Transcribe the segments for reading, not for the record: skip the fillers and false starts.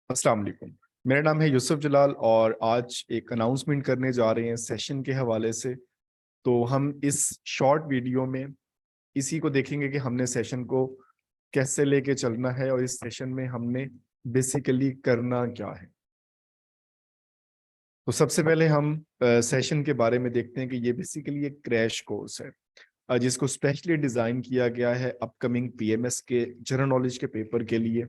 अस्सलाम वालेकुम। मेरा नाम है यूसुफ जलाल और आज एक अनाउंसमेंट करने जा रहे हैं सेशन के हवाले से। तो हम इस शॉर्ट वीडियो में इसी को देखेंगे कि हमने सेशन को कैसे लेके चलना है और इस सेशन में हमने बेसिकली करना क्या है। तो सबसे पहले हम सेशन के बारे में देखते हैं कि ये बेसिकली एक क्रैश कोर्स है जिसको स्पेशली डिज़ाइन किया गया है अपकमिंग पीएमएस के जनरल नॉलेज के पेपर के लिए।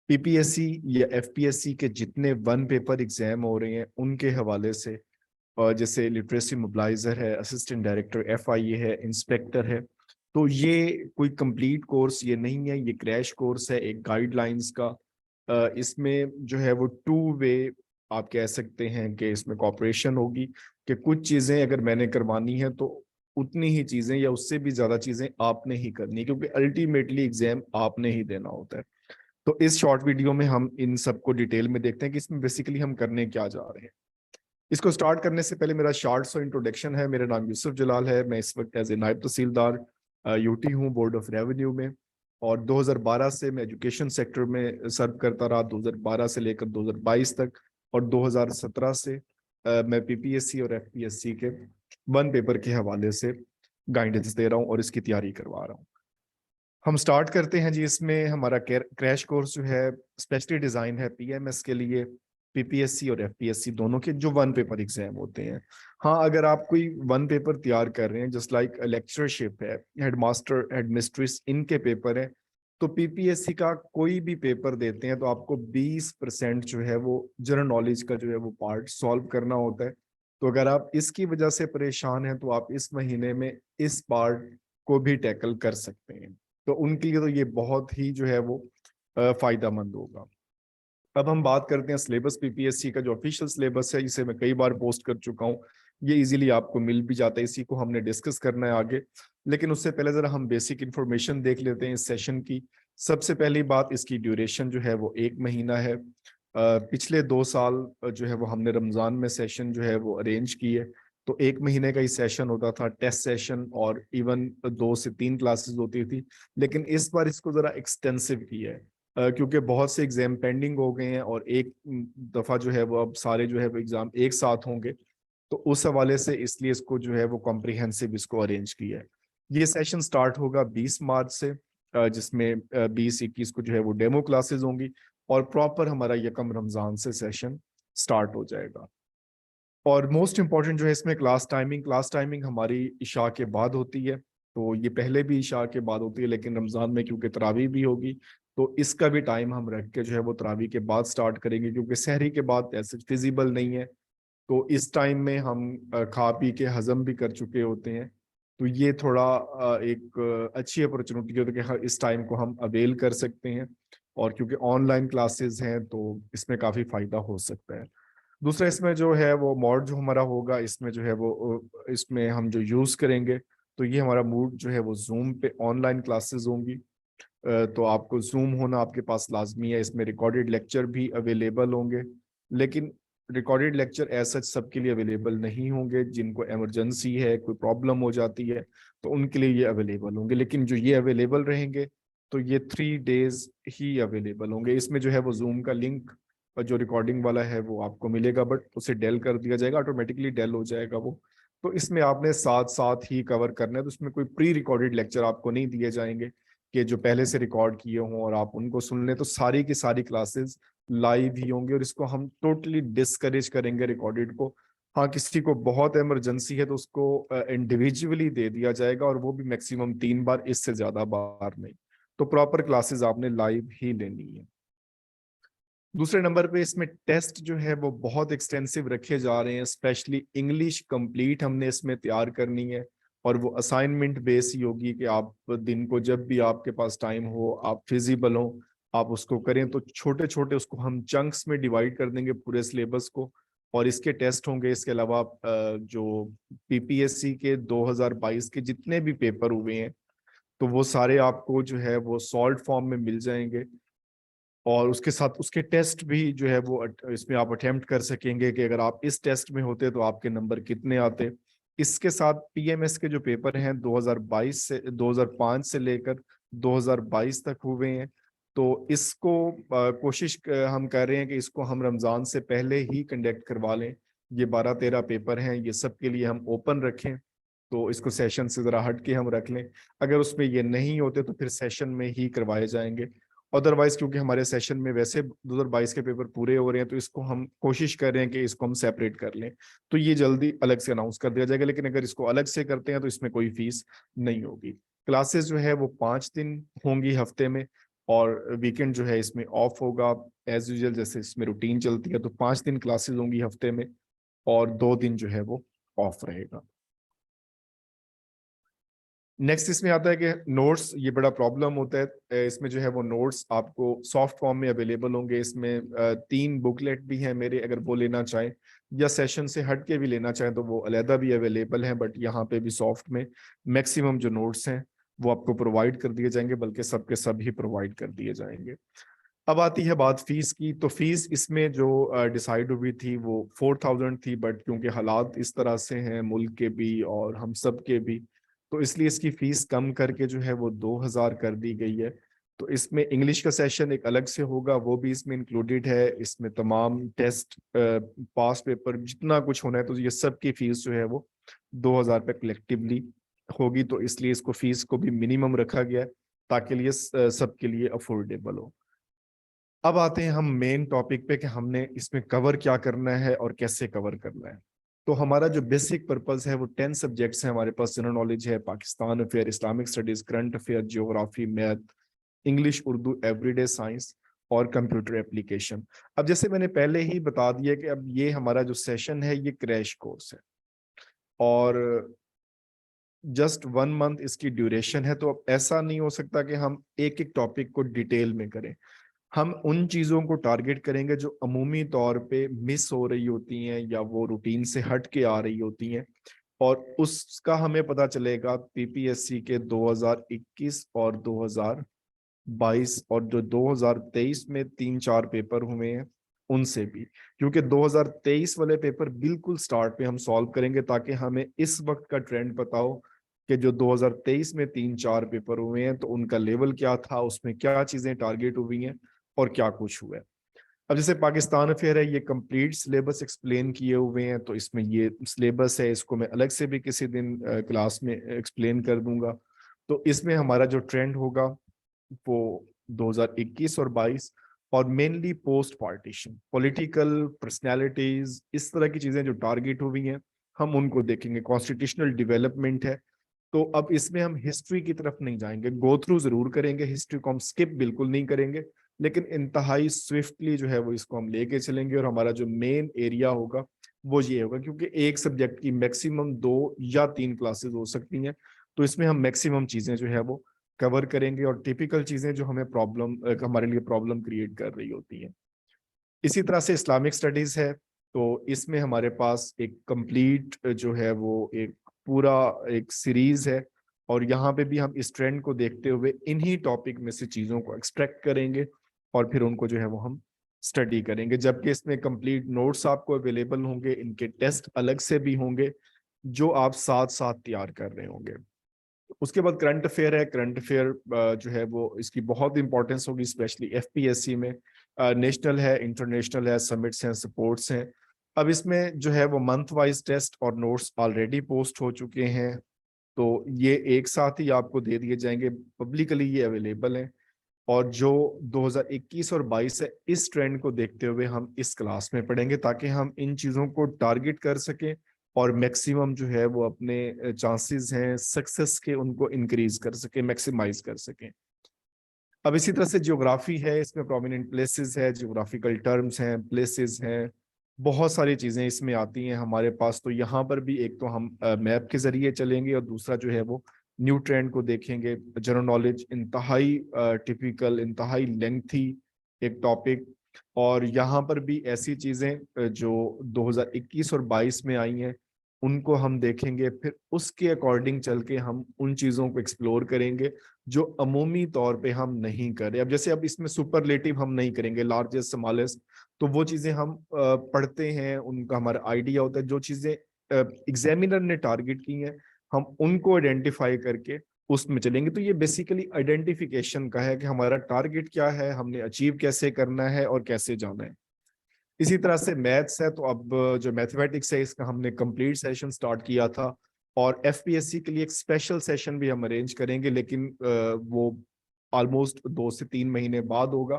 पीपीएससी या एफपीएससी के जितने वन पेपर एग्जाम हो रहे हैं उनके हवाले से, और जैसे लिटरेसी मोबिलाइजर है, असिस्टेंट डायरेक्टर एफआईए है, इंस्पेक्टर है। तो ये कोई कंप्लीट कोर्स ये नहीं है, ये क्रैश कोर्स है एक गाइडलाइंस का। इसमें जो है वो टू वे आप कह सकते हैं कि इसमें कॉपरेशन होगी कि कुछ चीज़ें अगर मैंने करवानी है तो उतनी ही चीज़ें या उससे भी ज़्यादा चीज़ें आपने ही करनी है, क्योंकि अल्टीमेटली एग्जाम आपने ही देना होता है। तो इस शॉर्ट वीडियो में हम इन सबको डिटेल में देखते हैं कि इसमें बेसिकली हम करने क्या जा रहे हैं। इसको स्टार्ट करने से पहले मेरा शॉर्ट सा इंट्रोडक्शन है। मेरा नाम यूसुफ जलाल है। मैं इस वक्त एज ए नायब तहसीलदार यूटी हूँ बोर्ड ऑफ रेवेन्यू में, और 2012 से मैं एजुकेशन सेक्टर में सर्व करता रहा, 2012 से लेकर 2022 तक। और 2017 से मैं पीपीएससी और एफपीएससी के वन पेपर के हवाले से गाइडेंस दे रहा हूँ और इसकी तैयारी करवा रहा हूँ। हम स्टार्ट करते हैं जी। इसमें हमारा क्रैश कोर्स जो है स्पेशली डिज़ाइन है पीएमएस के लिए, पीपीएससी और एफपीएससी दोनों के जो वन पेपर एग्जाम होते हैं। हाँ, अगर आप कोई वन पेपर तैयार कर रहे हैं जस्ट लाइक लेक्चरशिप है, हेडमास्टर हेडमिस्ट्रेस इनके पेपर है, तो पीपीएससी का कोई भी पेपर देते हैं तो आपको 20% जो है वो जनरल नॉलेज का जो है वो पार्ट सॉल्व करना होता है। तो अगर आप इसकी वजह से परेशान हैं तो आप इस महीने में इस पार्ट को भी टैकल कर सकते हैं। तो उनके लिए तो ये बहुत ही जो है वो फायदेमंद होगा। अब हम बात करते हैं सिलेबस। पीपीएससी का जो ऑफिशियल सिलेबस है इसे मैं कई बार पोस्ट कर चुका हूँ, ये इजीली आपको मिल भी जाता है, इसी को हमने डिस्कस करना है आगे। लेकिन उससे पहले जरा हम बेसिक इंफॉर्मेशन देख लेते हैं इस सेशन की। सबसे पहली बात, इसकी ड्यूरेशन जो है वो 1 महीना है। पिछले 2 साल जो है वो हमने रमजान में सेशन जो है वो अरेंज किए, तो 1 महीने का ही सेशन होता था, टेस्ट सेशन, और इवन 2 से 3 क्लासेस होती थी। लेकिन इस बार इसको जरा एक्सटेंसिव किया है क्योंकि बहुत से एग्जाम पेंडिंग हो गए हैं और एक दफा जो है वो अब सारे जो है वो एग्जाम एक साथ होंगे। तो उस हवाले से इसलिए इसको जो है वो कॉम्प्रिहेंसिव इसको अरेंज किया है। ये सेशन स्टार्ट होगा 20 मार्च से, जिसमें 20-21 को जो है वो डेमो क्लासेस होंगी, और प्रॉपर हमारा यकम रमजान से सेशन स्टार्ट हो जाएगा। और मोस्ट इम्पॉर्टेंट जो है इसमें क्लास टाइमिंग हमारी इशा के बाद होती है। तो ये पहले भी इशा के बाद होती है, लेकिन रमज़ान में क्योंकि तरावी भी होगी तो इसका भी टाइम हम रख के जो है वो तरावी के बाद स्टार्ट करेंगे, क्योंकि सहरी के बाद ऐसे फिजिबल नहीं है। तो इस टाइम में हम खा पी के हजम भी कर चुके होते हैं। तो ये थोड़ा एक अच्छी अपॉर्चुनिटी होती है कि इस टाइम को हम अवेल कर सकते हैं, और क्योंकि ऑनलाइन क्लासेस हैं तो इसमें काफ़ी फ़ायदा हो सकता है। दूसरा, इसमें जो है वो मोड जो हमारा होगा, इसमें जो है वो इसमें हम जो यूज़ करेंगे, तो ये हमारा मूड जो है वो जूम पे ऑनलाइन क्लासेस होंगी। तो आपको जूम होना आपके पास लाजमी है। इसमें रिकॉर्डेड लेक्चर भी अवेलेबल होंगे, लेकिन रिकॉर्डेड लेक्चर ऐसा सबके लिए अवेलेबल नहीं होंगे। जिनको इमरजेंसी है, कोई प्रॉब्लम हो जाती है, तो उनके लिए ये अवेलेबल होंगे। लेकिन जो ये अवेलेबल रहेंगे तो ये 3 डेज ही अवेलेबल होंगे। इसमें जो है वो जूम का लिंक जो रिकॉर्डिंग वाला है वो आपको मिलेगा, बट उसे डेल कर दिया जाएगा, ऑटोमेटिकली डेल हो जाएगा वो। तो इसमें आपने साथ साथ ही कवर करना है, तो इसमें कोई प्री रिकॉर्डेड लेक्चर आपको नहीं दिए जाएंगे कि जो पहले से रिकॉर्ड किए हों और आप उनको सुन लें। तो सारी की सारी क्लासेस लाइव ही होंगी, और इसको हम टोटली डिस्करेज करेंगे रिकॉर्डेड को। हाँ, किसी को बहुत इमरजेंसी है तो उसको इंडिविजुअली दे दिया जाएगा, और वो भी मैक्सिमम 3 बार, इससे ज्यादा बार नहीं। तो प्रॉपर क्लासेस आपने लाइव ही लेनी है। दूसरे नंबर पे इसमें टेस्ट जो है वो बहुत एक्सटेंसिव रखे जा रहे हैं, स्पेशली इंग्लिश कंप्लीट हमने इसमें तैयार करनी है। और वो असाइनमेंट बेस ही होगी कि आप दिन को जब भी आपके पास टाइम हो, आप फिजिबल हो, आप उसको करें। तो छोटे छोटे उसको हम चंक्स में डिवाइड कर देंगे पूरे सिलेबस को, और इसके टेस्ट होंगे। इसके अलावा जो पीपीएससी के 2022 के जितने भी पेपर हुए हैं तो वो सारे आपको जो है वो सॉल्व फॉर्म में मिल जाएंगे, और उसके साथ उसके टेस्ट भी जो है वो इसमें आप अटेम्प्ट कर सकेंगे कि अगर आप इस टेस्ट में होते तो आपके नंबर कितने आते। इसके साथ पीएमएस के जो पेपर हैं 2022 से 2005 से लेकर 2022 तक हुए हैं, तो इसको कोशिश हम कर रहे हैं कि इसको हम रमज़ान से पहले ही कंडक्ट करवा लें। ये 12-13 पेपर हैं, ये सब के लिए हम ओपन रखें, तो इसको सेशन से ज़रा हट के हम रख लें। अगर उसमें ये नहीं होते तो फिर सेशन में ही करवाए जाएंगे। अदरवाइज क्योंकि हमारे सेशन में वैसे 2022 के पेपर पूरे हो रहे हैं, तो इसको हम कोशिश कर रहे हैं कि इसको हम सेपरेट कर लें, तो ये जल्दी अलग से अनाउंस कर दिया जाएगा। लेकिन अगर इसको अलग से करते हैं तो इसमें कोई फीस नहीं होगी। क्लासेस जो है वो 5 दिन होंगी हफ्ते में, और वीकेंड जो है इसमें ऑफ होगा एज यूजल, जैसे इसमें रूटीन चलती है। तो 5 दिन क्लासेस होंगी हफ्ते में, और 2 दिन जो है वो ऑफ रहेगा। नेक्स्ट इसमें आता है कि नोट्स, ये बड़ा प्रॉब्लम होता है इसमें जो है वो नोट्स आपको सॉफ्ट फॉर्म में अवेलेबल होंगे। इसमें 3 बुकलेट भी हैं मेरे, अगर वो लेना चाहें या सेशन से हट के भी लेना चाहें तो वो अलहदा भी अवेलेबल हैं, बट यहाँ पे भी सॉफ्ट में मैक्सिमम जो नोट्स हैं वो आपको प्रोवाइड कर दिए जाएंगे, बल्कि सबके सब ही प्रोवाइड कर दिए जाएंगे। अब आती है बात फीस की। तो फीस इसमें जो डिसाइड हुई थी वो 4000 थी, बट क्योंकि हालात इस तरह से हैं मुल्क के भी और हम सब के भी, तो इसलिए इसकी फीस कम करके जो है वो 2000 कर दी गई है। तो इसमें इंग्लिश का सेशन एक अलग से होगा, वो भी इसमें इंक्लूडेड है। इसमें तमाम टेस्ट, पास पेपर, जितना कुछ होना है, तो ये सब की फीस जो है वो 2000 पे कलेक्टिवली होगी। तो इसलिए इसको फीस को भी मिनिमम रखा गया है, ताकि ये सबके लिए अफोर्डेबल हो। अब आते हैं हम मेन टॉपिक पे कि हमने इसमें कवर क्या करना है और कैसे कवर करना है। तो हमारा जो बेसिक पर्पस है वो 10 सब्जेक्ट्स हैं हमारे पास। जनरल नॉलेज है, Pakistan affair, Islamic studies, current affair, geography, math, English, Urdu, everyday science और कंप्यूटर एप्लीकेशन। अब जैसे मैंने पहले ही बता दिया कि अब ये हमारा जो सेशन है ये क्रैश कोर्स है, और जस्ट 1 मंथ इसकी ड्यूरेशन है। तो अब ऐसा नहीं हो सकता कि हम एक एक टॉपिक को डिटेल में करें। हम उन चीजों को टारगेट करेंगे जो अमूमी तौर पे मिस हो रही होती हैं या वो रूटीन से हट के आ रही होती हैं, और उसका हमें पता चलेगा पीपीएससी के 2021 और 2022 और जो 2023 में 3-4 पेपर हुए हैं उनसे भी। क्योंकि 2023 वाले पेपर बिल्कुल स्टार्ट पे हम सॉल्व करेंगे, ताकि हमें इस वक्त का ट्रेंड पता हो कि जो 2023 में 3-4 पेपर हुए हैं तो उनका लेवल क्या था, उसमें क्या चीजें टारगेट हुई हैं और क्या कुछ हुआ है। अब जैसे पाकिस्तान अफेयर है, ये कंप्लीट सिलेबस एक्सप्लेन किए हुए हैं, तो इसमें ये सिलेबस है, इसको मैं अलग से भी किसी दिन क्लास में एक्सप्लेन कर दूंगा। तो इसमें हमारा जो ट्रेंड होगा वो 2021 और 22, और mainly post partition political personalities, इस तरह की चीजें जो टारगेट हुई हैं हम उनको देखेंगे। कॉन्स्टिट्यूशनल डेवलपमेंट है, तो अब इसमें हम हिस्ट्री की तरफ नहीं जाएंगे, गो थ्रू जरूर करेंगे, हिस्ट्री को हम स्किप बिल्कुल नहीं करेंगे, लेकिन इंतहाई स्विफ्टली जो है वो इसको हम लेके चलेंगे। और हमारा जो मेन एरिया होगा वो ये होगा, क्योंकि एक सब्जेक्ट की मैक्सिमम 2 या 3 क्लासेस हो सकती हैं, तो इसमें हम मैक्सिमम चीजें जो है वो कवर करेंगे, और टिपिकल चीजें जो हमें प्रॉब्लम, हमारे लिए प्रॉब्लम क्रिएट कर रही होती हैं। इसी तरह से इस्लामिक स्टडीज है, तो इसमें हमारे पास एक कंप्लीट जो है वो एक पूरा एक सीरीज है, और यहाँ पे भी हम इस ट्रेंड को देखते हुए इन्हीं टॉपिक में से चीजों को एक्सट्रैक्ट करेंगे और फिर उनको जो है वो हम स्टडी करेंगे। जबकि इसमें कंप्लीट नोट्स आपको अवेलेबल होंगे, इनके टेस्ट अलग से भी होंगे जो आप साथ साथ तैयार कर रहे होंगे। उसके बाद करंट अफेयर है। करंट अफेयर जो है वो इसकी बहुत इंपॉर्टेंस होगी, स्पेशली एफपीएससी में। नेशनल है, इंटरनेशनल है, समिट्स हैं, सपोर्ट्स हैं। अब इसमें जो है वो मंथ वाइज टेस्ट और नोट्स ऑलरेडी पोस्ट हो चुके हैं, तो ये एक साथ ही आपको दे दिए जाएंगे, पब्लिकली ये अवेलेबल है। और जो 2021 और 22 है, इस ट्रेंड को देखते हुए हम इस क्लास में पढ़ेंगे, ताकि हम इन चीज़ों को टारगेट कर सकें और मैक्सिमम जो है वो अपने चांसेस हैं सक्सेस के उनको इंक्रीज कर सकें, मैक्सिमाइज कर सकें। अब इसी तरह से जियोग्राफी है, इसमें प्रोमिनेंट प्लेसेस है, जियोग्राफिकल टर्म्स हैं, प्लेसेस हैं, बहुत सारी चीज़ें इसमें आती हैं हमारे पास। तो यहाँ पर भी एक तो हम मैप के जरिए चलेंगे, और दूसरा जो है वो न्यू ट्रेंड को देखेंगे। जनरल नॉलेज इंतहाई टिपिकल, इंतहाई लेंथी एक टॉपिक, और यहाँ पर भी ऐसी चीज़ें जो 2021 और 22 में आई हैं उनको हम देखेंगे, फिर उसके अकॉर्डिंग चल के हम उन चीज़ों को एक्सप्लोर करेंगे जो अमूमी तौर पे हम नहीं कर रहे। अब जैसे अब इसमें सुपरलेटिव हम नहीं करेंगे, लार्जेस्ट स्मॉलेस्ट, तो वो चीज़ें हम पढ़ते हैं, उनका हमारा आइडिया होता है। जो चीज़ें एग्जामिनर ने टारगेट की हैं हम उनको आइडेंटिफाई करके उसमें चलेंगे। तो ये बेसिकली आइडेंटिफिकेशन का है कि हमारा टारगेट क्या है, हमने अचीव कैसे करना है और कैसे जाना है। इसी तरह से मैथ्स है, तो अब जो मैथमेटिक्स है इसका हमने कंप्लीट सेशन स्टार्ट किया था, और एफपीएससी के लिए एक स्पेशल सेशन भी हम अरेंज करेंगे, लेकिन वो ऑलमोस्ट 2 से 3 महीने बाद होगा।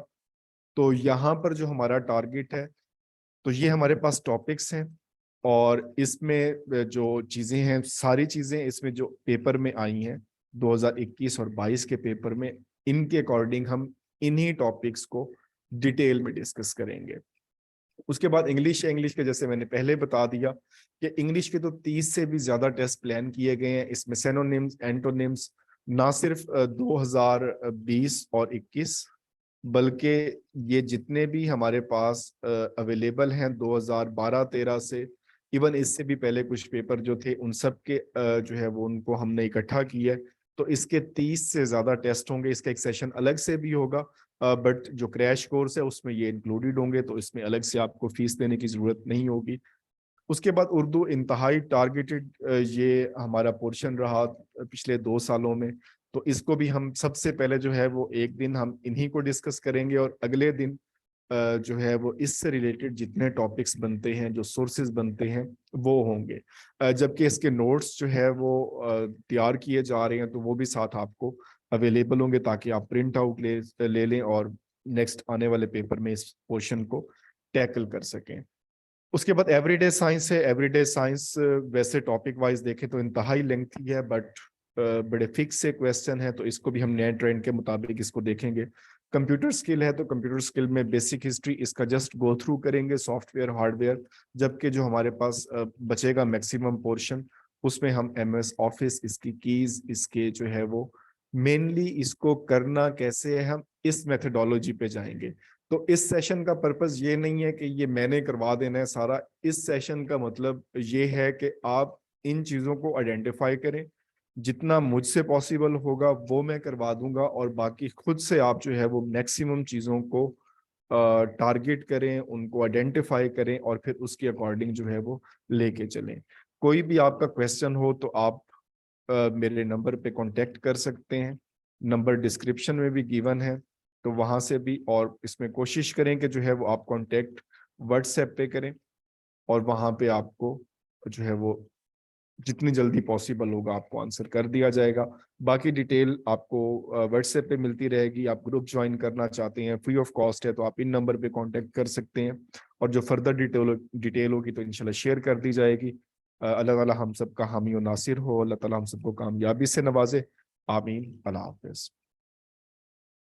तो यहाँ पर जो हमारा टारगेट है, तो ये हमारे पास टॉपिक्स हैं, और इसमें जो चीजें हैं, सारी चीजें इसमें जो पेपर में आई हैं 2021 और 22 के पेपर में, इनके अकॉर्डिंग हम इन्हीं टॉपिक्स को डिटेल में डिस्कस करेंगे। उसके बाद इंग्लिश है। इंग्लिश के जैसे मैंने पहले बता दिया कि इंग्लिश के तो 30 से भी ज्यादा टेस्ट प्लान किए गए हैं। इसमें सिनोनिम्स, एंटोनिम्स, ना सिर्फ 2020 और 21, बल्कि ये जितने भी हमारे पास अवेलेबल हैं 2012-13 से, इवन इससे भी पहले कुछ पेपर जो थे उन सब के जो है वो उनको हमने इकट्ठा किया है। तो इसके 30 से ज्यादा टेस्ट होंगे। इसका एक सेशन अलग से भी होगा, बट जो क्रैश कोर्स है उसमें ये इंक्लूडेड होंगे, तो इसमें अलग से आपको फीस देने की जरूरत नहीं होगी। उसके बाद उर्दू इंतहाई टारगेटेड ये हमारा पोर्शन रहा पिछले 2 सालों में। तो इसको भी हम सबसे पहले जो है वो एक दिन हम इन्हीं को डिस्कस करेंगे, और अगले दिन जो है वो इससे रिलेटेड जितने टॉपिक्स बनते हैं, जो सोर्सेज बनते हैं, वो होंगे। जबकि इसके नोट्स जो है वो तैयार किए जा रहे हैं, तो वो भी साथ आपको अवेलेबल होंगे, ताकि आप प्रिंट आउट ले लें और नेक्स्ट आने वाले पेपर में इस पोर्शन को टैकल कर सकें। उसके बाद एवरीडे साइंस है। एवरीडे साइंस वैसे टॉपिक वाइज देखें तो इंतहाई लेंथी है, बट बड़े फिक्स से क्वेश्चन है, तो इसको भी हम नए ट्रेंड के मुताबिक इसको देखेंगे। कंप्यूटर स्किल है, तो कंप्यूटर स्किल में बेसिक हिस्ट्री इसका जस्ट गो थ्रू करेंगे, सॉफ्टवेयर हार्डवेयर। जबकि जो हमारे पास बचेगा मैक्सिमम पोर्शन, उसमें हम एमएस ऑफिस, इसकी कीज, इसके जो है वो मेनली इसको करना कैसे है, हम इस मेथडोलॉजी पे जाएंगे। तो इस सेशन का पर्पस ये नहीं है कि ये मैंने करवा देना है सारा। इस सेशन का मतलब ये है कि आप इन चीजों को आइडेंटिफाई करें, जितना मुझसे पॉसिबल होगा वो मैं करवा दूंगा, और बाकी खुद से आप जो है वो मैक्सिमम चीजों को टारगेट करें, उनको आइडेंटिफाई करें, और फिर उसके अकॉर्डिंग जो है वो लेके चलें। कोई भी आपका क्वेश्चन हो तो आप मेरे नंबर पे कांटेक्ट कर सकते हैं। नंबर डिस्क्रिप्शन में भी गिवन है, तो वहां से भी। और इसमें कोशिश करें कि जो है वो आप कांटेक्ट व्हाट्सएप पे करें, और वहां पे आपको जो है वो जितनी जल्दी पॉसिबल होगा आपको आंसर कर दिया जाएगा। बाकी डिटेल आपको व्हाट्सएप पे मिलती रहेगी। आप ग्रुप ज्वाइन करना चाहते हैं, फ्री ऑफ कॉस्ट है, तो आप इन नंबर पे कांटेक्ट कर सकते हैं, और जो फर्दर डिटेल होगी तो इंशाल्लाह शेयर कर दी जाएगी। अल्लाह ताला हम सबका हामी और नासिर हो। अल्लाह ताला हम सबको कामयाबी से नवाजे। आमीन। अल्लाह हाफिज।